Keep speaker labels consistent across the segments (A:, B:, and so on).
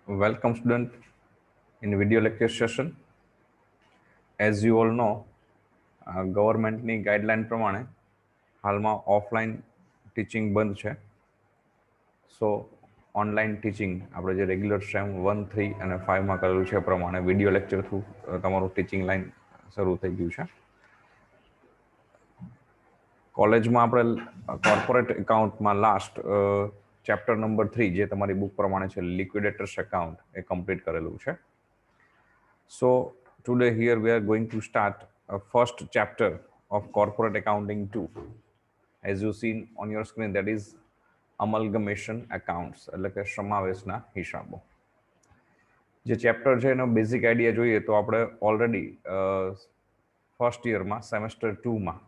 A: Welcome student in video lecture session. As you all know, ગવર્મેન્ટની guideline પ્રમાણે હાલમાં offline teaching બંધ છે. સો ઓનલાઈન ટીચિંગ આપણે જે રેગ્યુલર સ્ટ્રીમ 1, 3 અને 5માં કરેલું છે એ પ્રમાણે વિડીયો લેક્ચર થ્રુ તમારું ટીચિંગ લાઈન શરૂ થઈ ગયું છે. કોલેજમાં આપણે કોર્પોરેટ એકાઉન્ટમાં લાસ્ટ ચેપ્ટર નંબર 3 જે તમારી બુક પ્રમાણે છે લિક્વિડેટર્સ એકાઉન્ટ એ કમ્પ્લીટ કરેલું છે. So today here we are going to start a first chapter of corporate accounting 2. As you seen on your screen, that is amalgamation accounts, એટલે કે સમાવેશના હિસાબો. જે ચેપ્ટર છે એનો બેઝિક આઈડિયા જોઈએ તો આપણે ઓલરેડી ફર્સ્ટ યરમાં સેમેસ્ટર 2માં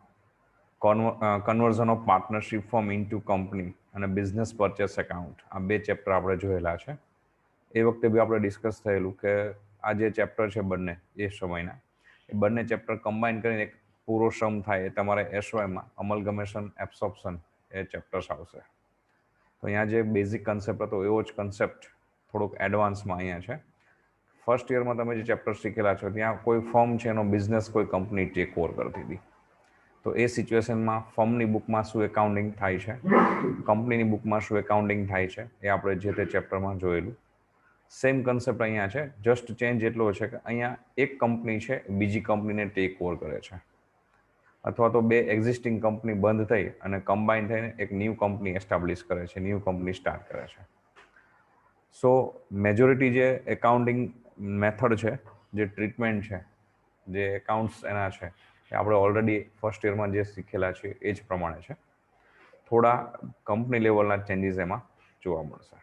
A: conversion of partnership form into company અને બિઝનેસ પરચેસ એકાઉન્ટ આ બે ચેપ્ટર આપણે જોયેલા છે. એ વખતે બી આપણે ડિસ્કસ થયેલું કે આ જે ચેપ્ટર છે બંને એ સમયના એ બંને ચેપ્ટર કમ્બાઈન કરીને એક પૂરો સમ થાય એ તમારે એસવાયમાં અમલગમેશન એબ્સોર્પ્શન એ ચેપ્ટર્સ આવશે. તો અહીંયા જે બેઝિક કન્સેપ્ટ હતો એવો જ કન્સેપ્ટ થોડુંક એડવાન્સમાં અહીંયા છે. ફર્સ્ટ યરમાં તમે જે ચેપ્ટર શીખેલા છો ત્યાં કોઈ ફર્મ છે એનો બિઝનેસ કોઈ કંપની ટેક ઓવર કરતી હતી. તો એ સિચ્યુએશનમાં ફર્મની બુકમાં શું એકાઉન્ટિંગ થાય છે, કંપનીની બુકમાં શું એકાઉન્ટિંગ થાય છે એ આપણે જે તે ચેપ્ટરમાં જોયેલું. સેમ કન્સેપ્ટ અહીંયા છે, જસ્ટ ચેન્જ એટલો છે કે અહીંયા એક કંપની છે બીજી કંપનીને ટેક ઓવર કરે છે, અથવા તો બે એક્ઝિસ્ટિંગ કંપની બંધ થઈ અને કમ્બાઈન થઈને એક ન્યૂ કંપની એસ્ટાબ્લિશ કરે છે, ન્યૂ કંપની સ્ટાર્ટ કરે છે. સો મેજોરિટી જે એકાઉન્ટિંગ મેથડ છે, જે ટ્રીટમેન્ટ છે, જે એકાઉન્ટ્સ એના છે એ આપણે ઓલરેડી ફર્સ્ટ યરમાં જે શીખેલા છે એ જ પ્રમાણે છે. થોડા કંપની લેવલના ચેન્જીસ એમાં જોવા મળશે.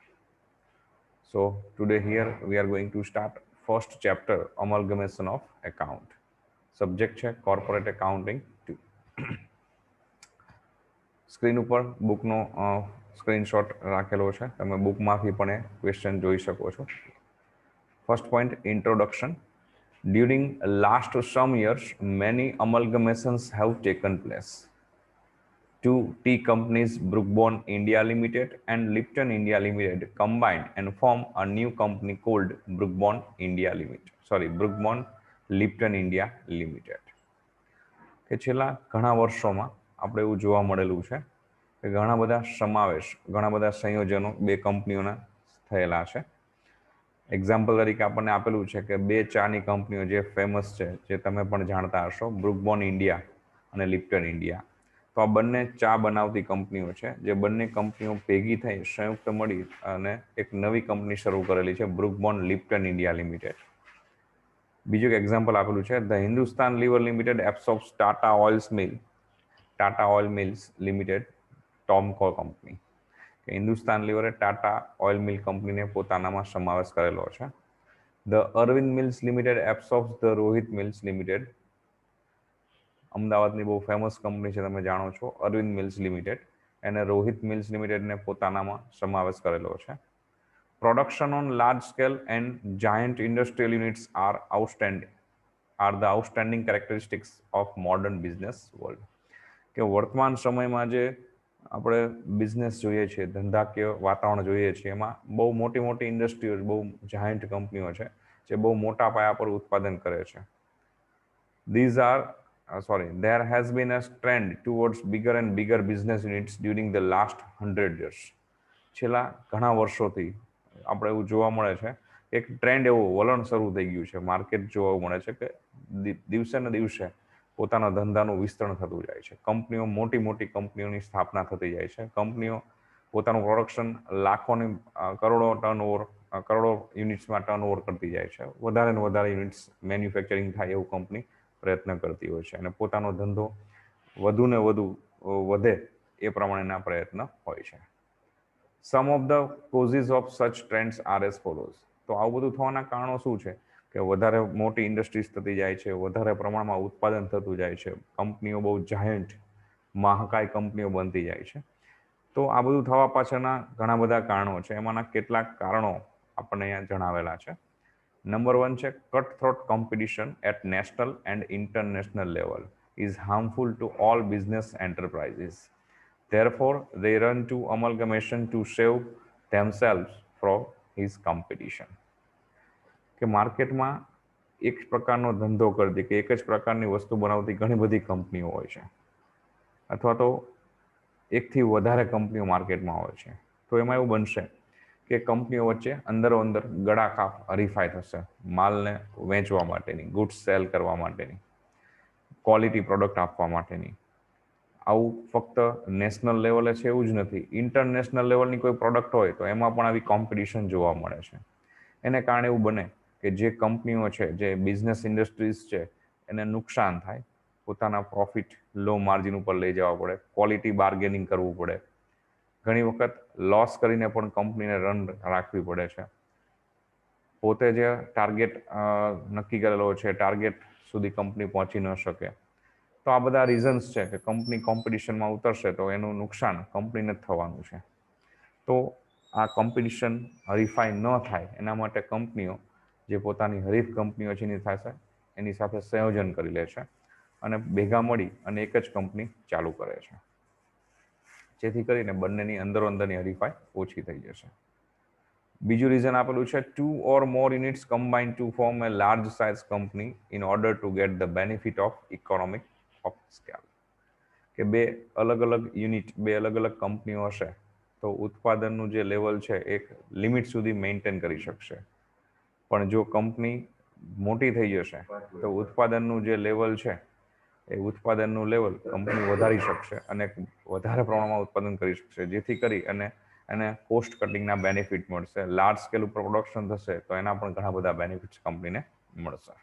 A: So today here we are going to start first chapter amalgamation of account. Subject છે corporate accounting 2. સ્ક્રીન ઉપર બુકનો સ્ક્રીનશોટ રાખેલો છે, તમે બુકમાંથી પણ એ ક્વેશ્ચન જોઈ શકો છો. First point, introduction. During last some years, many amalgamations have taken place. Two tea companies, Brookbone India Limited and Lipton India Limited, combined and form a new company called Brookbone India Limited. Brookbone Lipton India Limited. કે છેલ્લા ઘણા વર્ષોમાં આપણે એવું જોવા મળેલું છે કે ઘણા બધા સમાવેશ, ઘણા બધા સંયોજનો બે કંપનીઓના થયેલા છે. એક્ઝામ્પલ તરીકે આપણને આપેલું છે કે બે ચાની કંપનીઓ જે ફેમસ છે, જે તમે પણ જાણતા હશો, બ્રુકબોન ઇન્ડિયા અને લિપ્ટન ઇન્ડિયા. તો આ બંને ચા બનાવતી કંપનીઓ છે, જે બંને કંપનીઓ ભેગી થઈ સંયુક્ત મળી અને એક નવી કંપની શરૂ કરેલી છે, બ્રુકબોન લિપ્ટન ઇન્ડિયા લિમિટેડ. બીજું એક એક્ઝામ્પલ આપેલું છે, the Hindustan Lever Limited absorbs Tata Oil Mills Limited Tomco company. કે હિન્દુસ્તાન લીવરે ટાટા ઓઇલ મિલ કંપનીને પોતાનામાં સમાવેશ કરેલો છે. The Arvind mills Limited absorbs the Rohit mills Limited. અમદાવાદની બહુ ફેમસ કંપની છે, તમે જાણો છો, અરવિંદ મિલ્સ લિમિટેડ. એને રોહિત મિલ્સ લિમિટેડને પોતાનામાં સમાવેશ કરેલો છે. Production on large scale and giant industrial units are the outstanding characteristics of modern business world. કે વર્તમાન સમયમાં જે આપણે બિઝનેસ જોઈએ છીએ, ધંધાકીય વાતાવરણ જોઈએ છીએ, એમાં બહુ મોટી મોટી ઇન્ડસ્ટ્રીઓ, બહુ જાયન્ટ કંપનીઓ છે જે બહુ મોટા પાયા પર ઉત્પાદન કરે છે. There has been a trend towards bigger and bigger business units during the last 100 years. છેલ્લા ઘણા વર્ષોથી આપણે એવું જોવા મળે છે, એક ટ્રેન્ડ એવું વલણ શરૂ થઈ ગયું છે, માર્કેટ જોવા મળે છે કે દિવસે ને દિવસે પોતાના ધંધાનું વિસ્તરણ થતું જાય છે. કંપનીઓ, મોટી મોટી કંપનીઓની સ્થાપના થતી જાય છે. કંપનીઓ પોતાનું પ્રોડક્શન લાખોની, કરોડો યુનિટ્સમાં ટર્નઓવર કરતી જાય છે. વધારે ને વધારે યુનિટ્સ મેન્યુફેક્ચરિંગ થાય એવું કંપની પ્રયત્ન કરતી હોય છે અને પોતાનો ધંધો વધુ ને વધુ વધે એ પ્રમાણેના પ્રયત્ન હોય છે. Some of the causes of such trends are as follows. તો આવું બધું થવાના કારણો શું છે કે વધારે મોટી ઇન્ડસ્ટ્રીઝ થતી જાય છે, વધારે પ્રમાણમાં ઉત્પાદન થતું જાય છે, કંપનીઓ બહુ જાયન્ટ મહાકાય કંપનીઓ બનતી જાય છે. તો આ બધું થવા પાછળના ઘણા બધા કારણો છે. એમાંના કેટલાક કારણો આપણને અહીંયા જણાવેલા છે. નંબર 1 છે, cut throat competition at national and international level is harmful to all business enterprises. Therefore, they run to amalgamation to save themselves from his competition. કે માર્કેટમાં એક પ્રકારનો ધંધો કરતી કે એક જ પ્રકારની વસ્તુ બનાવતી ઘણી બધી કંપનીઓ હોય છે, અથવા તો એકથી વધારે કંપનીઓ માર્કેટમાં હોય છે. તો એમાં એવું બનશે કે કંપનીઓ વચ્ચે અંદરો અંદર ગળાકાપ હરીફાઈ થશે, માલને વેચવા માટેની, ગુડ્સ સેલ કરવા માટેની, ક્વોલિટી પ્રોડક્ટ આપવા માટેની. આવું ફક્ત નેશનલ લેવલે છે એવું જ નથી, ઇન્ટરનેશનલ લેવલની કોઈ પ્રોડક્ટ હોય તો એમાં પણ આવી કોમ્પિટિશન જોવા મળે છે. એને કારણે એવું બને કે જે કંપનીઓ છે, જે બિઝનેસ ઇન્ડસ્ટ્રીઝ છે, એને નુકસાન થાય, પોતાના પ્રોફિટ લો માર્જિન ઉપર લઈ જવા પડે, ક્વોલિટી બાર્ગેનિંગ કરવું પડે, ઘણી વખત લોસ કરીને પણ કંપનીને રન રાખવી પડે છે. પોતે જે ટાર્ગેટ નક્કી કરેલો છે, ટાર્ગેટ સુધી કંપની પહોંચી ન શકે. તો આ બધા રીઝન્સ છે કે કંપની કોમ્પિટિશનમાં ઉતરશે તો એનું નુકસાન કંપનીને જ થવાનું છે. તો આ કોમ્પિટિશન હરીફાઈ ન થાય એના માટે કંપનીઓ જે પોતાની હરીફ કંપનીઓ છે એની સાથે સંયોજન કરી લે છે અને ભેગા મળી અને એક જ કંપની ચાલુ કરે છે, જેથી કરીને બંનેની અંદરો અંદરની હરીફાઈ ઓછી થઈ જશે. બીજું રીઝન આપેલું છે, 2 or more units combine to form a large size company in order to get the benefit of economic of scale. કે બે અલગ અલગ યુનિટ, બે અલગ અલગ કંપનીઓ હશે તો ઉત્પાદનનું જે લેવલ છે એક લિમિટ સુધી મેન્ટેન કરી શકશે. પણ જો કંપની મોટી થઈ જશે તો ઉત્પાદનનું જે લેવલ છે એ ઉત્પાદનનું લેવલ કંપની વધારી શકશે અને વધારે પ્રમાણમાં ઉત્પાદન કરી શકશે, જેથી કરી અને એને કોસ્ટ કટિંગના બેનિફિટ મળશે. લાર્જ સ્કેલ ઉપર પ્રોડક્શન થશે તો એના પણ ઘણા બધા બેનિફિટ્સ કંપનીને મળશે.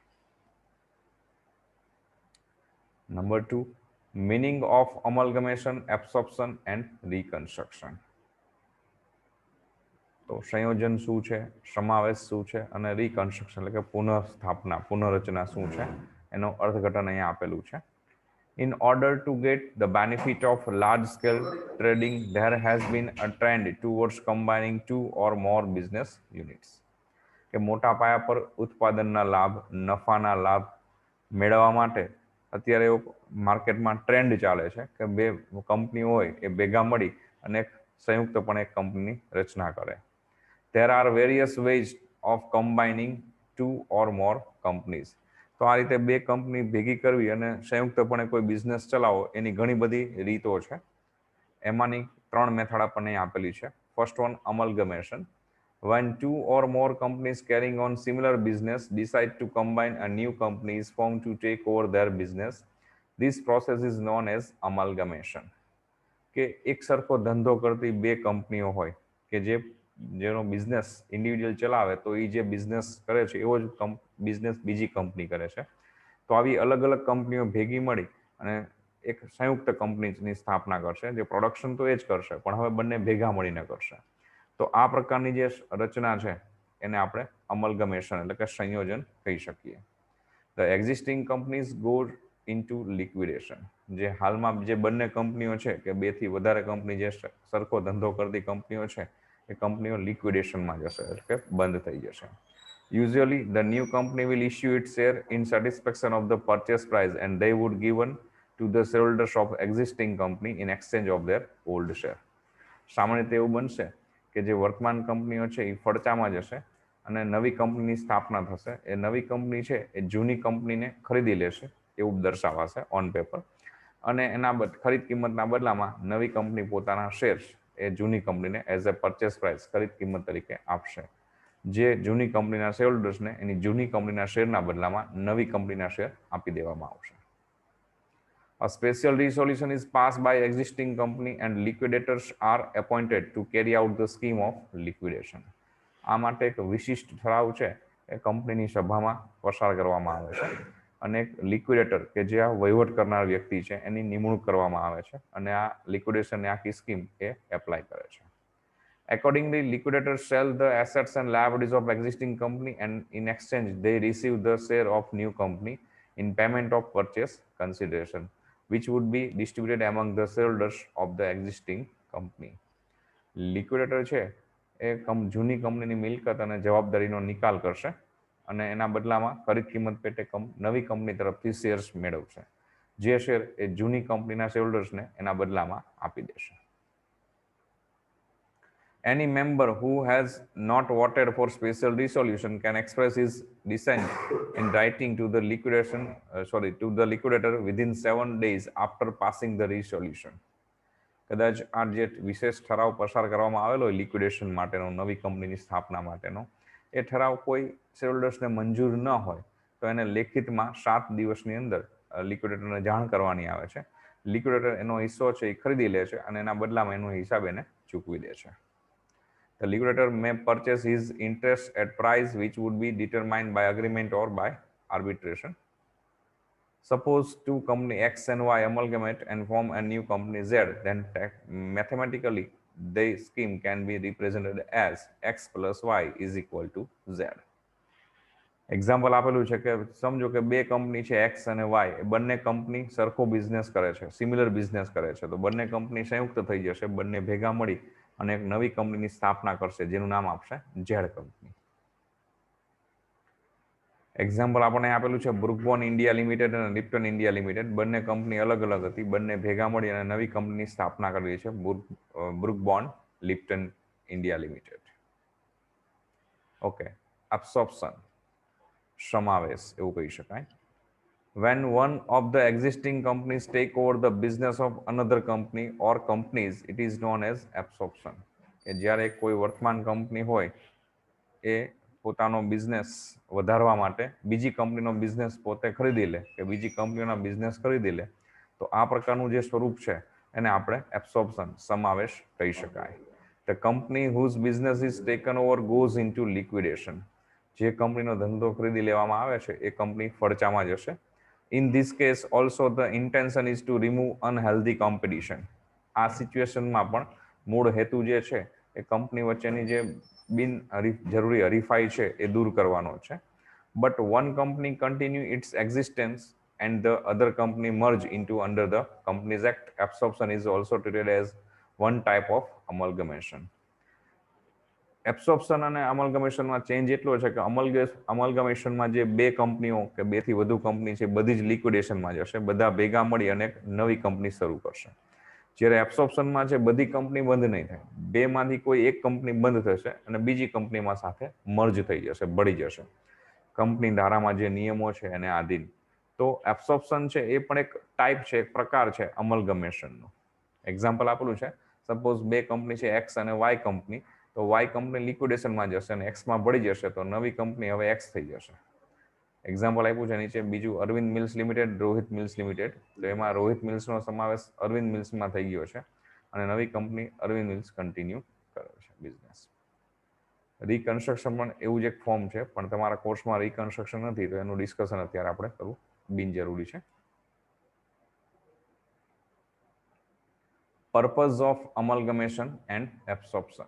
A: Number 2, meaning of amalgamation, absorption and reconstruction. તો સંયોજન શું છે, સમાવેશ શું છે અને રિકન્સ્ટ્રક્શન એટલે કે પુનઃસ્થાપના, પુનઃરચના શું છે, એનો અર્થઘટન અહીંયા આપેલું છે. In order to get the benefit of large-scale trading, there has been a trend towards combining 2 or more business units. કે મોટા પાયા પર ઉત્પાદનના લાભ, નફાના લાભ મેળવવા માટે અત્યારે એવો માર્કેટમાં ટ્રેન્ડ ચાલે છે કે બે કંપનીઓ હોય એ ભેગા મળી અને સંયુક્તપણે એક કંપનીની રચના કરે. There are various ways of combining 2 or more companies. તો આ રીતે બે કંપની ભેગી કરવી અને સંયુક્તપણે કોઈ બિઝનેસ ચલાવો એની ઘણી બધી રીતો છે. એમાંની 3 મેથડ આપણને આપેલી છે. First one, amalgamation. When 2 or more companies carrying on similar business decide to combine, a new company is formed to take over their business. This process is known as amalgamation. કે એક સરખો ધંધો કરતી બે કંપનીઓ હોય કે જેનો બિઝનેસ ઇન્ડિવિજ્યુઅલ ચલાવે તો એ જે બિઝનેસ કરે છે એવો જ બિઝનેસ બીજી કંપની કરે છે. તો આવી અલગ અલગ કંપનીઓ ભેગી મળી અને એક સંયુક્ત કંપનીની સ્થાપના કરશે, જે પ્રોડક્શન તો એ જ કરશે પણ હવે બંને ભેગા મળીને કરશે. તો આ પ્રકારની જે રચના છે એને આપણે અમલગમેશન એટલે કે સંયોજન કહી શકીએ. The existing companies go into liquidation. જે હાલમાં જે બંને કંપનીઓ છે કે બેથી વધારે કંપની જે સરખો ધંધો કરતી કંપનીઓ છે એ કંપનીઓ લિક્વિડેશનમાં જશે એટલે કે બંધ થઈ જશે. Usually, the new company will issue its share in satisfaction of the purchase price and they would given to the shareholders of existing company in exchange of their old share. સામાન્ય રીતે એવું બનશે કે જે વર્તમાન કંપનીઓ છે એ ફડચામાં જશે અને નવી કંપનીની સ્થાપના થશે. એ નવી કંપની છે એ જૂની કંપનીને ખરીદી લેશે એવું દર્શાવાશે ઓન પેપર, અને એના ખરીદ કિંમતના બદલામાં નવી કંપની પોતાના શેર્સ એ જૂની કંપનીને એઝ અ પરચેસ પ્રાઇસ ખરીદ કિંમત તરીકે આપશે. જે જૂની કંપનીના શેરહોલ્ડર્સને એની જૂની કંપનીના શેરના બદલામાં નવી કંપનીના શેર આપી દેવામાં આવશે. A special resolution is passed by existing company and liquidators are appointed to carry out the scheme of liquidation. આ માટે એક વિશિષ્ટ ઠરાવ છે એ કંપનીની સભામાં પસાર કરવામાં આવે છે અને એક લિક્વિડેટર કે જે આ વહીવટ કરનાર વ્યક્તિ છે એની નિમણૂક કરવામાં આવે છે અને આ લિક્વિડેશનની આખી સ્કીમ એ એપ્લાય કરે છે. Accordingly, liquidators sell the assets and liabilities of existing company and in exchange they receive the share of new company in payment of purchase consideration, which would be distributed among the shareholders of the existing company. Liquidator છે એ જૂની કંપનીની મિલકત અને જવાબદારીનો નિકાલ કરશે અને એના બદલામાં ખરીદ કિંમત પેટે નવી કંપની તરફથી શેર્સ મેળવશે. જે શેર એ જૂની કંપનીના શેરહોલ્ડર્સને એના બદલામાં આપી દેશે. Any member who has not voted for special resolution can express his dissent in writing to the liquidator within 7 days after passing the resolution. કદાચ આ જે વિશેષ ઠરાવ પસાર કરવામાં આવેલો હોય લિક્વિડેશન માટેનો, નવી કંપનીની સ્થાપના માટેનો, એ ઠરાવ કોઈ શેરહોલ્ડર્સને મંજૂર ન હોય તો એને લેખિતમાં 7 દિવસની અંદર લિક્વિડેટરને જાણ કરવાની આવે છે. લિક્વિડેટર એનો હિસ્સો છે એ ખરીદી લે છે અને એના બદલામાં એનો હિસાબ એને ચૂકવી દે છે. The liquidator may purchase his interest at price which would be determined by agreement or by arbitration. Suppose two company X and Y amalgamate and form a new company Z, then mathematically the scheme can be represented as X plus Y is equal to Z. Example આપેલું છે કે સમજો કે બે company છે x અને Y, બંને company સરખો બિઝનેસ કરે છે, સિમિલર બિઝનેસ કરે છે, તો બંને કંપની સંયુક્ત થઈ જશે, બંને ભેગા મળી અને એક નવી કંપનીની સ્થાપના કરશે જેનું નામ આપશે ઝેડ કંપની. એક્ઝામ્પલ આપણને આપેલું છે બ્રુકબોર્ન ઇન્ડિયા લિમિટેડ અને લિપ્ટન ઇન્ડિયા લિમિટેડ, બંને કંપની અલગ અલગ હતી, બંને ભેગા મળી અને નવી કંપનીની સ્થાપના કરી છે બ્રુકબોર્ન લિપ્ટન ઇન્ડિયા લિમિટેડ. ઓકે, અબ્સોર્પ્શન, સમાવેશ એવું કહી શકાય. When one of the existing companies take over the business of another company or companies, it is known as absorption. કે જ્યારે કોઈ વર્તમાન કંપની હોય એ પોતાનો બિઝનેસ વધારવા માટે બીજી કંપનીનો બિઝનેસ પોતે ખરીદી લે કે બીજી કંપનીઓના બિઝનેસ ખરીદી લે, તો આ પ્રકારનું જે સ્વરૂપ છે એને આપણે એબ્સોર્પ્શન, સમાવેશ કહી શકાય. The company whose business is taken over goes into liquidation. જે કંપનીનો ધંધો ખરીદી લેવામાં આવે છે એ કંપની ફડચામાં જશે. In this case also the intention is to remove unhealthy competition. આ સિચ્યુએશનમાં પણ મૂળ હેતુ જે છે એ કંપની વચ્ચેની જે બિન જરૂરી હરીફાઈ છે એ દૂર કરવાનો છે. But one company continue its existence and the other company merge into under the Companies Act. Absorption is also treated as one type of amalgamation. Absorption અને અમલગમેશનમાં ચેન્જ એટલો છે કે અમલગમેશનમાં જે બે કંપનીઓ કે બેથી વધુ કંપની છે બધી જ લિક્વિડેશનમાં જશે, બધા ભેગા મળી અને એક નવી કંપની શરૂ કરશે. જ્યારે એબ્સોર્પ્શનમાં છે બધી કંપની બંધ નહીં થાય, બેમાંથી કોઈ એક કંપની બંધ થશે અને બીજી કંપનીમાં સાથે મર્જ થઈ જશે, ભળી જશે, કંપની ધારામાં જે નિયમો છે એને આધીન. તો એબ્સોર્પ્શન છે એ પણ એક ટાઈપ છે, એક પ્રકાર છે અમલગમેશનનો. એક્ઝામ્પલ આપેલું છે, સપોઝ બે કંપની છે એક્સ અને વાય કંપની, તો વાય કંપની લિક્વિડેશનમાં જશે અને એક્સમાં ભળી જશે, તો નવી કંપની હવે એક્સ થઈ જશે. એક્ઝામ્પલ આપ્યું છે નીચે બીજું Arvind mills limited, Rohit mills limited, તો એમાં રોહિત મિલ્સનો સમાવેશ અરવિંદ મિલ્સમાં થઈ ગયો છે અને નવી કંપની અરવિંદ મિલ્સ કન્ટિન્યુ કરે છે બિઝનેસ. રિકન્સ્ટ્રક્શન પણ એવું જ એક ફોર્મ છે, પણ તમારા કોર્સમાં રિકન્સ્ટ્રક્શન નથી તો એનું ડિસ્કશન અત્યારે આપણે કરવું બિનજરૂરી છે. Purpose of amalgamation and absorption.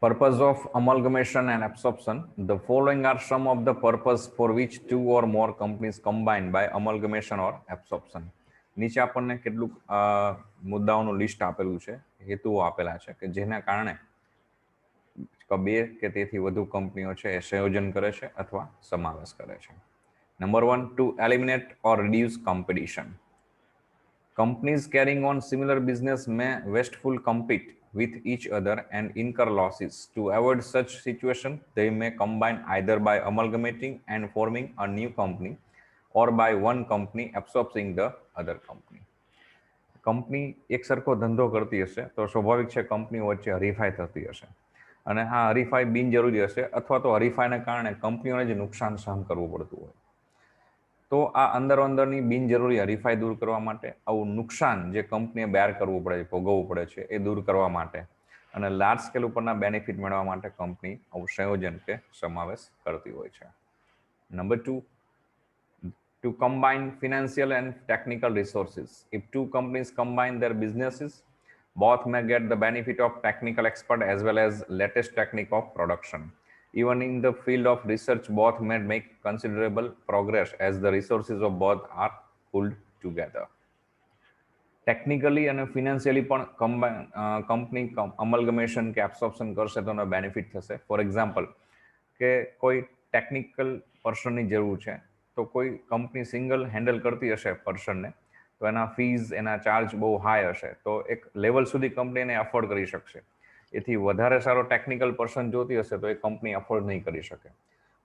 A: Purpose of amalgamation and absorption. The following are some of the purpose for which two or more companies combined by amalgamation or absorption. નીચે આપણને કેટલુંક મુદ્દાઓનું લિસ્ટ આપેલું છે, હેતુઓ આપેલા છે કે જેના કારણે બે કે તેથી વધુ કંપનીઓ છે એ સંયોજન કરે છે અથવા સમાવેશ કરે છે. Number 1, to eliminate or reduce competition. Companies carrying on similar business may wastefully compete with each other and incur losses. To avoid such situation, they may combine either by amalgamating and forming a new company or by one company absorbing the other company. Company એક સરખો ધંધો કરતી હશે તો સ્વાભાવિક છે કંપનીઓ વચ્ચે હરીફાઈ થતી હશે અને આ હરીફાઈ બિનજરૂરી હશે અથવા તો હરીફાઈને કારણે કંપનીઓને જ નુકસાન સહન કરવું પડતું હોય. તો આ અંદરોઅંદરની બિનજરૂરી હરીફાઈ દૂર કરવા માટે, આવું નુકસાન જે કંપનીએ બેર કરવું પડે છે, ભોગવવું પડે છે, એ દૂર કરવા માટે અને લાર્જ સ્કેલ ઉપરના બેનિફિટ મેળવવા માટે કંપની આવું સંયોજન કે સમાવેશ કરતી હોય છે. Number 2, to combine financial and technical resources. If two companies combine their businesses, both may get the benefit of technical expert as well as latest technique of production. Even in the field of research, both may make considerable progress as the resources of both are pulled together. Technically અને financially પણ company અમલગમેશન કે absorption કરશે તો એનો benefit થશે. For example કે કોઈ technical પર્સનની જરૂર છે તો કોઈ કંપની સિંગલ હેન્ડલ કરતી હશે પર્સનને, તો તો એના ફીઝ એના ચાર્જ બહુ હાઈ હશે, તો એક લેવલ સુધી કંપની એને અફોર્ડ કરી શકશે. એથી વધારે સારો ટેકનિકલ પર્સન જોતી હશે તો એ કંપની અફોર્ડ નહીં કરી શકે.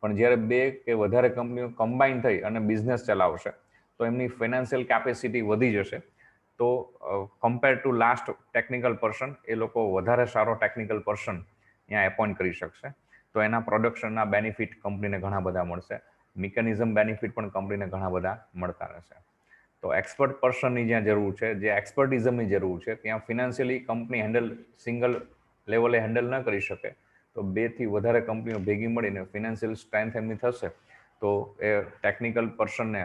A: પણ જ્યારે 2 કે વધારે કંપનીઓ કમ્બાઈન થઈ અને બિઝનેસ ચલાવશે તો એમની ફાઇનાન્શિયલ કેપેસિટી વધી જશે. તો compare to last technical person એ લોકો વધારે સારો ટેકનિકલ પર્સન ત્યાં એપોઇન્ટ કરી શકશે. તો એના પ્રોડક્શનના બેનિફિટ કંપનીને ઘણા બધા મળશે. મિકેનિઝમ બેનિફિટ પણ કંપનીને ઘણા બધા મળતા રહેશે. તો એક્સપર્ટ પર્સનની જ્યાં જરૂર છે, જે એક્સપર્ટિઝમની જરૂર છે, ત્યાં ફિનાન્શિયલી કંપની સિંગલ લેવલે હેન્ડલ ન કરી શકે. તો 2 થી વધારે કંપનીઓ ભેગી મળીને ફિનાન્શિયલ સ્ટ્રેન્થ એમની થશે તો એ ટેકનિકલ પર્સનને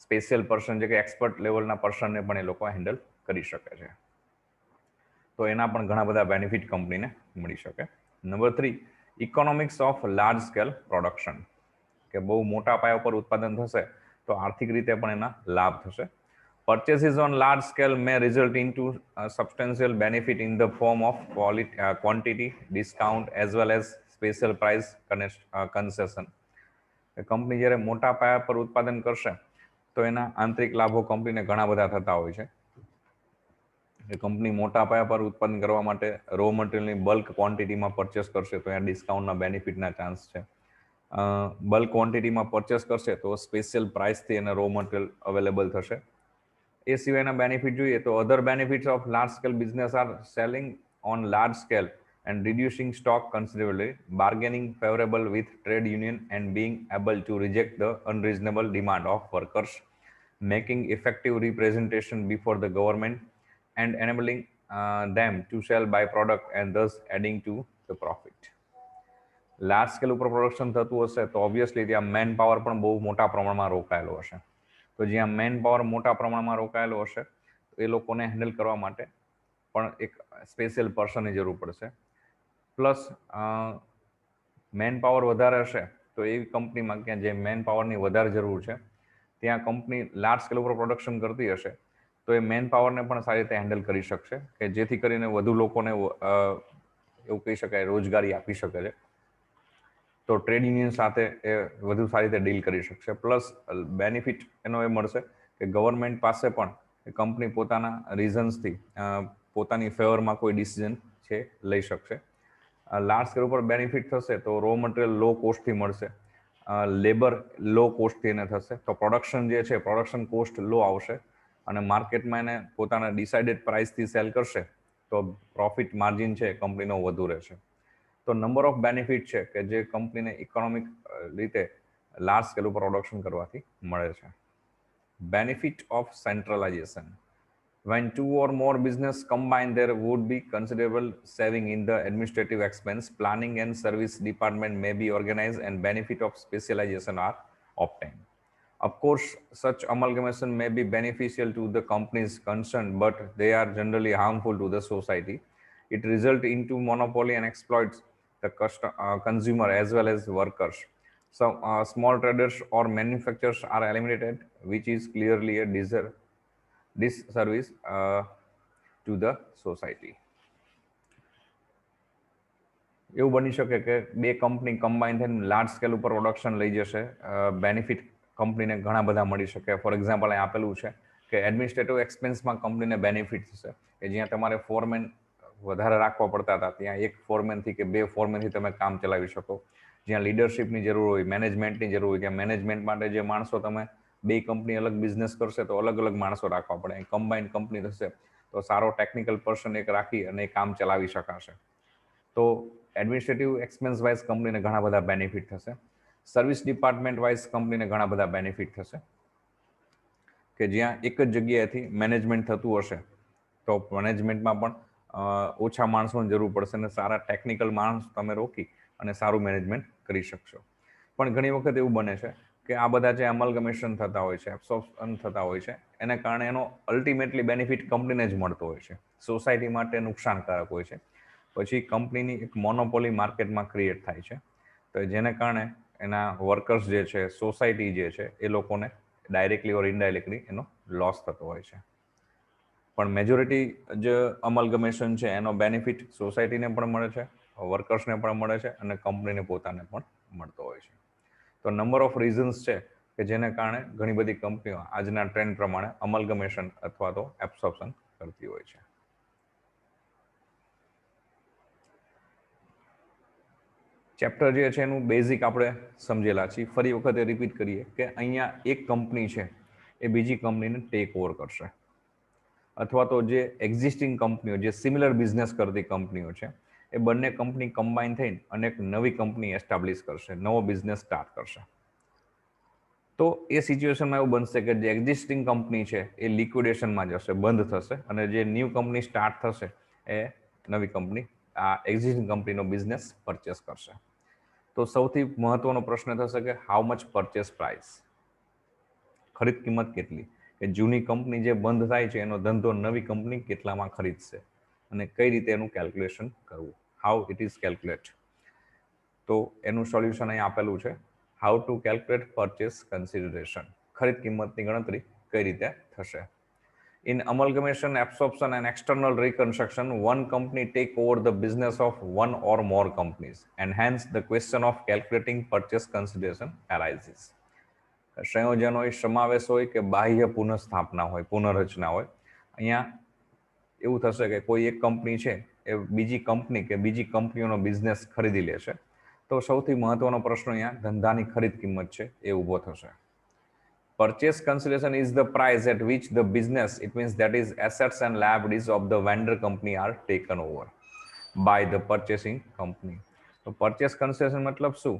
A: સ્પેશિયલ પર્સન જે કે એક્સપર્ટ લેવલના પર્સનને પણ એ લોકો હેન્ડલ કરી શકે છે. તો એના પણ ઘણા બધા બેનિફિટ કંપનીને મળી શકે. Number 3, economics of large scale production, કે બહુ મોટા પાયા પર ઉત્પાદન થશે તો આર્થિક રીતે પણ એના લાભ થશે. Purchases on large scale may result into a substantial benefit in the form of quantity, discount as well as special price concession. Company જ્યારે મોટા પાયા પર ઉત્પાદન કરશે તો એના આંતરિક લાભો કંપનીને ઘણા બધા થતા હોય છે. કંપની મોટા પાયા પર ઉત્પાદન કરવા માટે રો મટીરિયલની બલ્ક ક્વોન્ટિટીમાં પરચેસ કરશે તો ત્યાં ડિસ્કાઉન્ટના બેનિફિટના ચાન્સ છે. બલ્ક ક્વોન્ટિટીમાં પરચેસ કરશે તો સ્પેશિયલ પ્રાઇસથી એને રો મટીરિયલ અવેલેબલ થશે. એ સિવાયના બેનિફિટ જોઈએ તો other benefits of large scale business are selling on large scale and reducing stock considerably, bargaining favorable with trade union and being able to reject the unreasonable demand of workers, making effective representation before the government and enabling them to sell by product and thus adding to the profit. Large scale ઉપર production થતું હશે તો obviously ત્યાં man power પણ બહુ મોટા પ્રમાણમાં રોકાયેલો હશે. તો જ્યાં મેન પાવર મોટા પ્રમાણમાં રોકાયેલો હશે તો એ લોકોને હેન્ડલ કરવા માટે પણ એક સ્પેશિયલ પર્સનની જરૂર પડશે. પ્લસ મેન પાવર વધારે હશે તો એવી કંપનીમાં ક્યાં જે મેન પાવરની વધારે જરૂર છે ત્યાં કંપની લાર્જ સ્કેલ ઉપર પ્રોડક્શન કરતી હશે તો એ મેન પાવરને પણ સારી રીતે હેન્ડલ કરી શકશે કે જેથી કરીને વધુ લોકોને એવું કહી શકાય રોજગારી આપી શકે છે. તો ટ્રેડ યુનિયન સાથે એ વધુ સારી રીતે ડીલ કરી શકશે. પ્લસ બેનિફિટ એનો એ મળશે કે ગવર્મેન્ટ પાસે પણ કંપની પોતાના રીઝન્સથી પોતાની ફેવરમાં કોઈ ડિસિઝન છે લઈ શકશે. લાર્જ સ્કેલ ઉપર બેનિફિટ થશે તો રો મટીરિયલ લો કોસ્ટથી મળશે, લેબર લો કોસ્ટથી એને થશે. તો પ્રોડક્શન જે છે પ્રોડક્શન કોસ્ટ લો આવશે અને માર્કેટમાં એને પોતાના ડિસાઇડેડ પ્રાઇસથી સેલ કરશે તો પ્રોફિટ માર્જિન છે કંપનીનો વધુ રહેશે. તો નંબર ઓફ બેનિફિટ છે કે જે કંપનીને ઇકોનોમિક રીતે લાર્જ સ્કેલ ઉપર પ્રોડક્શન કરવાથી મળે છે. Benefit of centralization. When 2 or more business combine, there would be considerable saving in the administrative expense. Planning and service department may be organized and benefit of specialization are obtained. Of course, such amalgamation may be beneficial to the companies concerned, but they are generally harmful to the society. It results into monopoly and exploits the consumer as well as workers. Some small traders or manufacturers are eliminated, which is clearly a disservice to the society. એવું બની શકે કે 2 company combine થઈને large scale ઉપર production લઈ જશે, benefit કંપનીને ઘણા બધા મળી શકે. ફોર એક્ઝામ્પલ અહીં આપેલું છે કે એડમિનિસ્ટ્રેટિવ એક્સપેન્સમાં કંપનીને બેનિફિટ થશે કે જ્યાં તમારે ફોરમેન વધારે રાખવા પડતા હતા ત્યાં 1 ફોરમેનથી કે 2 ફોરમેનથી તમે કામ ચલાવી શકો. જ્યાં લીડરશિપની જરૂર હોય, મેનેજમેન્ટની જરૂર હોય, ત્યાં મેનેજમેન્ટ માટે જે માણસો તમે 2 કંપની અલગ બિઝનેસ કરશે તો અલગ અલગ માણસો રાખવા પડે. કમ્બાઈન કંપની થશે તો સારો ટેકનિકલ પર્સન એક રાખી અને કામ ચલાવી શકાશે. તો એડમિનિસ્ટ્રેટિવ એક્સપેન્સ વાઇઝ કંપનીને ઘણા બધા બેનિફિટ થશે. સર્વિસ ડિપાર્ટમેન્ટ વાઇઝ કંપનીને ઘણા બધા બેનિફિટ થશે કે જ્યાં એક જ જગ્યાએથી મેનેજમેન્ટ થતું હશે તો મેનેજમેન્ટમાં પણ ઓછા માણસોની જરૂર પડશે અને સારા ટેકનિકલ માણસ તમે રોકી અને સારું મેનેજમેન્ટ કરી શકશો. પણ ઘણી વખત એવું બને છે કે આ બધા જે અમલગમેશન થતા હોય છે, એબ્સોર્પ્શન થતા હોય છે, એને કારણે એનો અલ્ટિમેટલી બેનિફિટ કંપનીને જ મળતો હોય છે, સોસાયટી માટે નુકસાનકારક હોય છે. પછી કંપનીની એક મોનોપોલી માર્કેટમાં ક્રિએટ થાય છે તો જેને કારણે એના વર્કર્સ જે છે, સોસાયટી જે છે એ લોકોને ડાયરેક્ટલી ઓર ઇનડાયરેક્ટલી એનો લોસ થતો હોય છે. પણ મેજોરિટી જે અમલગમેશન છે એનો બેનિફિટ સોસાયટીને પણ મળે છે, વર્કર્સને પણ મળે છે અને કંપનીને પોતાને પણ મળતો હોય છે. તો નંબર ઓફ રીઝન્સ છે કે જેને કારણે ઘણી બધી કંપનીઓ આજના ટ્રેન્ડ પ્રમાણે અમલગમેશન અથવા તો એબ્સોર્પ્શન કરતી હોય છે. ચેપ્ટર જે છે એનું બેઝિક આપણે સમજેલા છીએ. ફરી વખતે રિપીટ કરીએ કે અહીંયા એક કંપની છે એ બીજી કંપનીને ટેક ઓવર કરશે, અથવા તો જે એક્ઝિસ્ટિંગ કંપનીઓ, જે સિમિલર બિઝનેસ કરતી કંપનીઓ છે, એ બંને કંપની કમ્બાઈન થઈને અને એક નવી કંપની એસ્ટાબ્લિશ કરશે, નવો બિઝનેસ સ્ટાર્ટ કરશે. તો એ સિચ્યુએશનમાં એવું બનશે કે જે એક્ઝિસ્ટિંગ કંપની છે એ લિક્વિડેશનમાં જશે, બંધ થશે, અને જે ન્યૂ કંપની સ્ટાર્ટ થશે એ નવી કંપની આ એક્ઝિસ્ટિંગ કંપનીનો બિઝનેસ પરચેસ કરશે. તો સૌથી મહત્વનો પ્રશ્ન થશે કે હાઉ મચ પરચેસ પ્રાઇસ, ખરીદ કિંમત કેટલી, કે જૂની કંપની જે બંધ થાય છે એનો ધંધો નવી કંપની કેટલામાં ખરીદશે અને કઈ રીતે એનું કેલ્ક્યુલેશન કરવું, હાઉ ઇટ ઇઝ કેલ્ક્યુલેટ. તો એનું સોલ્યુશન અહીં આપેલું છે. How to calculate purchase consideration, ખરીદ કિંમતની ગણતરી કઈ રીતે થશે. In amalgamation, absorption and external reconstruction, one company take over the business of one or more companies, and hence the question of calculating purchase consideration arises. સંયોજન હોય, સમાવેશ હોય કે બાહ્ય પુનઃસ્થાપના હોય, પુનઃરચના હોય, અહીંયા એવું થશે કે કોઈ એક કંપની છે એ બીજી કંપની કે બીજી કંપનીઓનો બિઝનેસ ખરીદી લે છે, તો સૌથી મહત્વનો પ્રશ્ન અહીંયા ધંધાની ખરીદ કિંમત છે એ ઊભો થશે. Purchase consideration is the price at which the business, it means that is assets and liabilities of the vendor company, are taken over by the purchasing company. તો purchase consideration મતલબ શું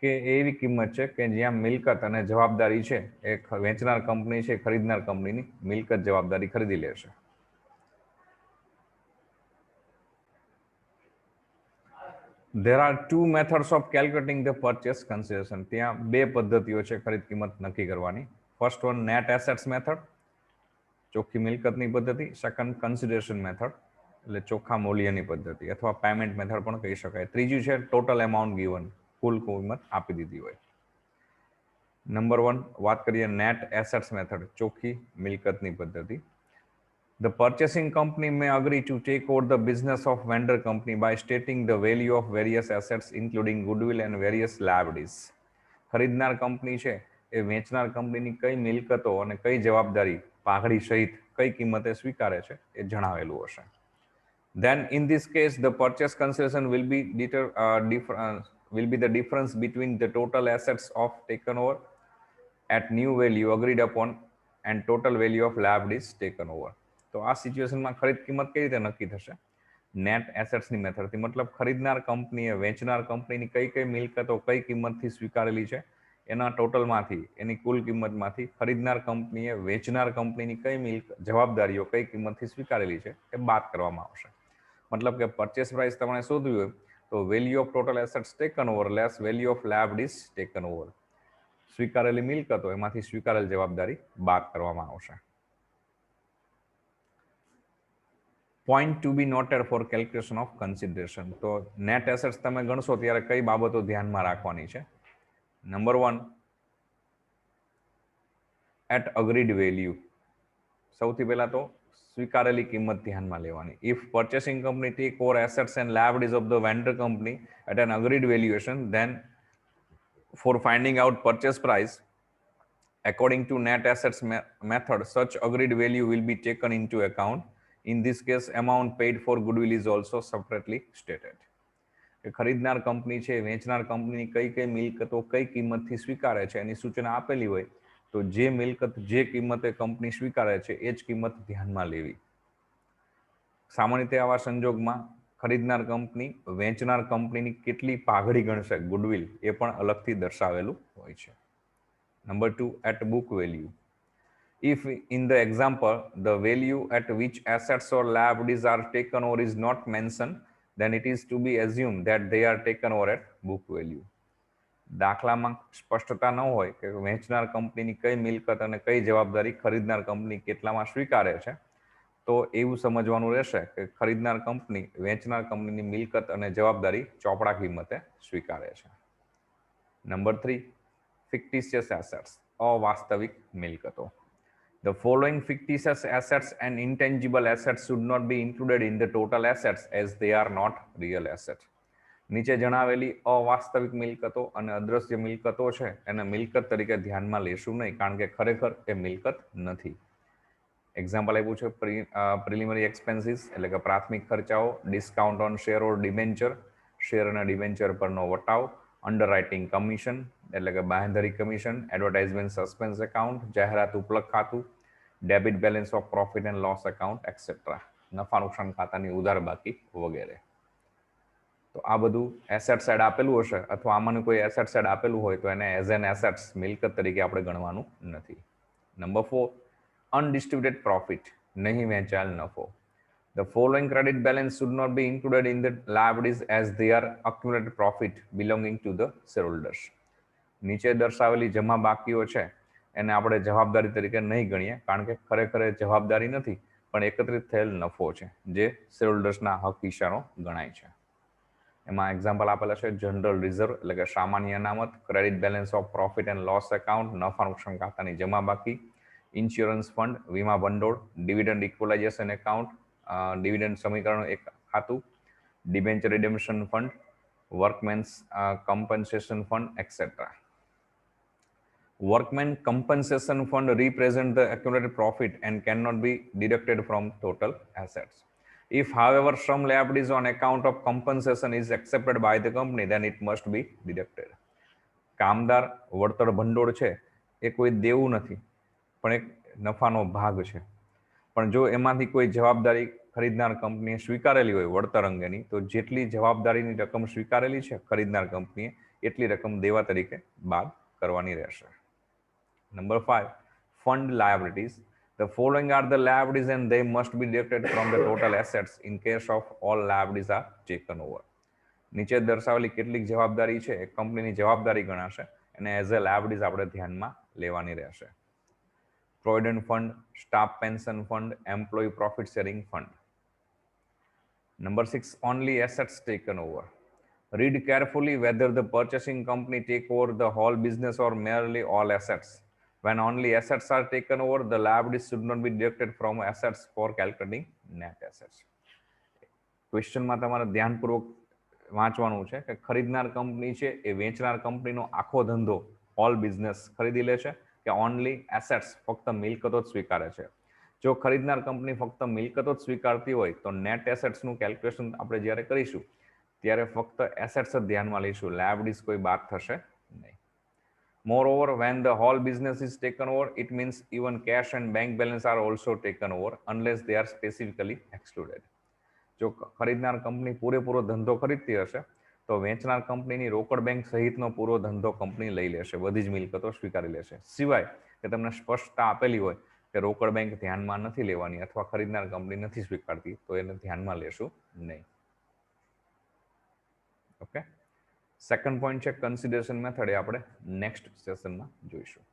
A: કે એવી કિંમત છે કે જ્યાં મિલકત અને જવાબદારી છે એ વેચનાર કંપની છે ખરીદનાર કંપનીની મિલકત જવાબદારી ખરીદી લેશે. There are two methods of calculating the purchase consideration. ત્યાં બે પદ્ધતિઓ છે ખરીદ કિંમત નક્કી કરવાની. First one net assets method, ચોખ્ખી મિલકતની પદ્ધતિ. સેકન્ડ કન્સિડરેશન મેથડ, એટલે ચોખ્ખા મૂલ્યની પદ્ધતિ અથવા પેમેન્ટ મેથડ પણ કહી શકાય. ત્રીજું છે ટોટલ એમાઉન્ટ ગિવન, કુલ કિંમત આપી દીધી હોય. નંબર 1 વાત કરીએ નેટ એસેટ્સ મેથડ, ચોખ્ખી મિલકતની પદ્ધતિ. The purchasing company may agree to take over the business of vendor company by stating the value of various assets including goodwill and various liabilities. ખરીદનાર કંપની છે એ વેચનાર કંપનીની કઈ મિલકતો અને કઈ જવાબદારી પાઘડી સહિત કઈ કિંમતે સ્વીકારે છે એ જણાવેલું હશે. Then in this case the purchase consideration will be the difference between the total assets of taken over at new value agreed upon and total value of liabilities taken over. તો આ સિચ્યુએશનમાં ખરીદ કિંમત કઈ રીતે નક્કી થશે? નેટ એસેટ્સની મેથડથી, મતલબ ખરીદનાર કંપનીએ વેચનાર કંપનીની કઈ કઈ મિલકતો કઈ કિંમતથી સ્વીકારેલી છે એના ટોટલમાંથી, એની કુલ કિંમતમાંથી ખરીદનાર કંપનીએ વેચનાર કંપનીની કઈ જવાબદારીઓ કઈ કિંમતથી સ્વીકારેલી છે એ બાદ કરવામાં આવશે. મતલબ કે પરચેસ પ્રાઇસ તમારે શોધવી હોય તો value of total assets taken over less value of liabilities taken over, સ્વીકારેલી મિલકતો એમાંથી સ્વીકારેલ જવાબદારી બાદ કરવામાં આવશે. Point to be noted for calculation of consideration. તો નેટ એસેટ્સ તમે ગણશો ત્યારે કઈ બાબતો ધ્યાનમાં રાખવાની છે? નંબર 1 એટ અગ્રીડ વેલ્યુ, સૌથી પહેલા તો સ્વીકારેલી કિંમત ધ્યાનમાં લેવાની. If purchasing company take over assets and liabilities of the vendor company at an agreed valuation, then for finding out purchase price according to net assets method, such agreed value will be taken into account. In this case, amount paid for goodwill is also separately stated. કે ખરીદનાર company છે વેચનાર કંપનીની કઈ કઈ મિલકતો કઈ કિંમતથી સ્વીકારે છે એની સૂચના આપેલી હોય તો જે મિલકત જે કિંમતે કંપની સ્વીકારે છે એ જ કિંમત ધ્યાનમાં લેવી. સામાન્ય રીતે આવા સંજોગમાં ખરીદનાર કંપની વેચનાર કંપનીની કેટલી પાઘડી ગણશે ગુડવિલ એ પણ અલગથી દર્શાવેલું હોય છે. Number 2 at book value. If in the example the value at which assets or liabilities are taken over is not mentioned, then it is to be assumed that they are taken over at book value. દાખલામાં સ્પષ્ટતા ન હોય કે વેચનાર કંપનીની કઈ મિલકત અને કઈ જવાબદારી ખરીદનાર કંપની કેટલામાં સ્વીકારે છે, તો એવું સમજવાનું રહેશે કે ખરીદનાર કંપની વેચનાર કંપનીની મિલકત અને જવાબદારી ચોપડા કિંમતે સ્વીકારે છે. નંબર 3 ફિક્ટિશિયસ એસેટ્સ, અવાસ્તવિક મિલકતો. The following fictitious assets and intangible assets should not be included in the total assets as they are not real assets. નીચે જણાવેલી અવાસ્તવિક મિલકતો અને અદ્રશ્ય મિલકતો છે એને મિલકત તરીકે ધ્યાનમાં લેશું નહીં, કારણ કે ખરેખર એ મિલકત નથી. એક્ઝામ્પલ આપ્યું છે પ્રિલિમિનરી એક્સપેન્સીસ એટલે કે પ્રાથમિક ખર્ચાઓ, discount on share or debenture, share અને ડિબેન્ચર પરનો વટાવ, અંડરરાઇટિંગ કમિશન એટલે કે બાંહેધરી કમિશન, એડવર્ટાઇઝમેન્ટ સસ્પેન્સ એકાઉન્ટ, જાહેરાત ઉપલક ખાતું, debit balance of profit and loss account et cetera, નફા નુકસાન ખાતાની ઉધાર બાકી વગેરે. તો આ બધું એસેટ સાઇડ આપેલું હશે અથવા આમાંનું કોઈ એસેટ સાઇડ આપેલું હોય તો એને એઝ એન એસેટ્સ મિલકત તરીકે આપણે ગણવાનું નથી. નંબર 4, અનડિસ્ટ્રીબ્યુટેડ પ્રોફિટ, નહીં વહેંચાયેલ નફો. The following credit balance should not be included in the liabilities as they are accumulated profit belonging to the shareholders. નીચે દર્શાવેલી જમા બાકીઓ છે એને આપણે જવાબદારી તરીકે નહીં ગણીએ, કારણ કે ખરેખર જવાબદારી નથી પણ એકત્રિત થયેલ નફો છે જે શેરહોલ્ડર્સના હક હિસ્સાનો ગણાય છે. એમાં એક્ઝામ્પલ આપેલા છે જનરલ રિઝર્વ એટલે કે સામાન્ય અનામત, credit balance of profit and loss account, નફા નુકસાન ખાતાની જમા બાકી, ઇન્સ્યોરન્સ ફંડ, વીમા ભંડોળ, ડિવિડન્ડ ઇક્વલાઇઝેશન એકાઉન્ટ, ડિવિડન્ડ સમીકરણ એક ખાતું, debenture redemption fund, workmen's compensation fund etcetera. Workmen compensation fund represent the accumulated profit and cannot be deducted from total assets. If, however, some liabilities on account of compensation is accepted by the company, then it must be deducted. કામદાર વળતર ભંડોળ છે એ કોઈ દેવું નથી પણ એક નફાનો ભાગ છે, પણ જો એમાંથી કોઈ જવાબદારી ખરીદનાર કંપનીએ સ્વીકારેલી હોય વળતર અંગેની, તો જેટલી જવાબદારીની રકમ સ્વીકારેલી છે ખરીદનાર કંપનીએ એટલી રકમ દેવા તરીકે બાદ કરવાની રહેશે. Number 5, fund liabilities. The following are the liabilities and they must be deducted from the total assets in case of all liabilities are taken over. નીચે દર્શાવેલી કેટલીક જવાબદારી છે એ કંપનીની જવાબદારી ગણાશે અને એઝ અ લાયબિલિટીઝ આપણે ધ્યાનમાં લેવાની રહેશે. Provident fund, staff pension fund, employee profit sharing fund. Number 6, only assets taken over. Read carefully whether the purchasing company take over the whole business or merely all assets. When only assets are taken over, the liabilities should not be deducted from assets for calculating net assets. ક્વેશ્ચનમાં તમારે ધ્યાનપૂર્વક વાંચવાનું છે કે ખરીદનાર company છે એ વેચનાર કંપનીનો આખો ધંધો હોલ બિઝનેસ ખરીદી લે છે કે ઓનલી એસેટ્સ ફક્ત મિલકતો જ સ્વીકારે છે. જો ખરીદનાર કંપની ફક્ત મિલકતો જ સ્વીકારતી હોય તો નેટ એસેટ્સનું કેલ્ક્યુલેશન આપણે જ્યારે કરીશું ત્યારે ફક્ત એસેટ્સ જ ધ્યાનમાં લઈશું, લાયબિલિટીઝ કોઈ બાદ થશે નહીં. Moreover, when the whole business is taken over, it means even cash and bank balance are also taken over unless they are specifically excluded. જો ખરીદનાર કંપની પૂરેપૂરો ધંધો ખરીદતી હશે તો વેચનાર કંપનીની રોકડ બેંક સહિતનો પૂરો ધંધો કંપની લઈ લેશે, બધી જ મિલકતો સ્વીકારી લેશે, સિવાય કે તમને સ્પષ્ટતા આપેલી હોય કે રોકડ બેંક ધ્યાનમાં નથી લેવાની અથવા ખરીદનાર કંપની નથી સ્વીકારતી તો એને ધ્યાનમાં લેશું નહીં. ઓકે, સેકન્ડ પોઈન્ટ છે કન્સિડરેશન મેથડ, એ આપણે નેક્સ્ટ સેશનમાં જોઈશું.